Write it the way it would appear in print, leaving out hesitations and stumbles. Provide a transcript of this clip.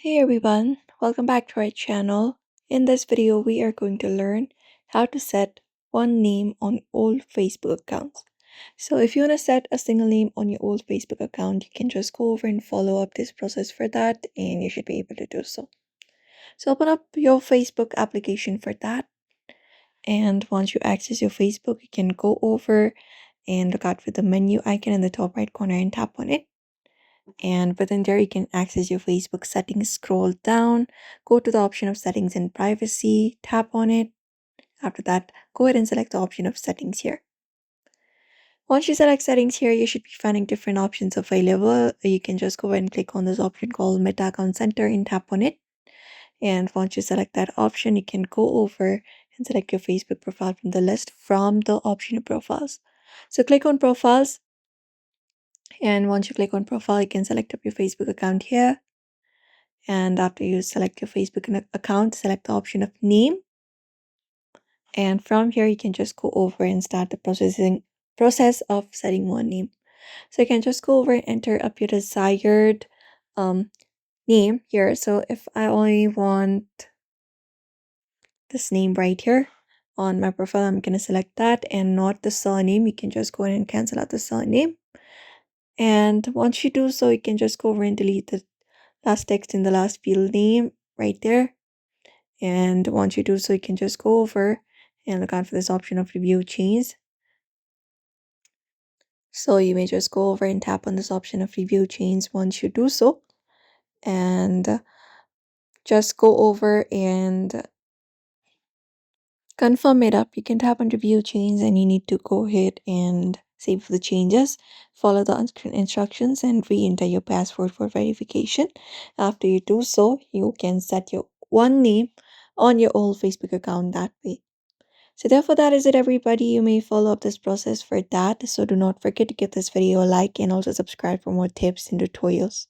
Hey everyone, welcome back to our channel. In this video, we are going to learn how to set one name on old Facebook accounts. So if you want to set a single name on your old Facebook account, you can just go over and follow up this process for that and you should be able to do so. So open up your Facebook application for that. And once you access your Facebook, you can go over and look out for the menu icon in the top right corner and tap on it. And within there, you can access your Facebook settings. Scroll down, go to the option of settings and privacy, tap on it. After that, go ahead and select the option of settings here. Once you select settings here, you should be finding different options available. You can just go ahead and click on this option called Meta Account Center and tap on it. And once you select that option, you can go over and select your Facebook profile from the list from the option of profiles. So click on profiles. And once you click on profile, you can select up your Facebook account here. And after you select your Facebook account, select the option of name. And from here, you can just go over and start the process of setting one name. So you can just go over and enter up your desired name here. So if I only want this name right here on my profile, I'm going to select that and not the surname. You can just go ahead and cancel out the surname. And once you do so, you can just go over and delete the last text in the last field name right there. And once you do so, you can just go over and look out for this option of review change. So you may just go over and tap on this option of review change once you do so. And just go over and confirm it up. You can tap on review change and you need to go ahead and save the changes. Follow the on-screen instructions and re-enter your password for verification. After you do so, you can set your one name on your old Facebook account that way. So therefore, that is it, everybody. You may follow up this process for that. So do not forget to give this video a like and also subscribe for more tips and tutorials.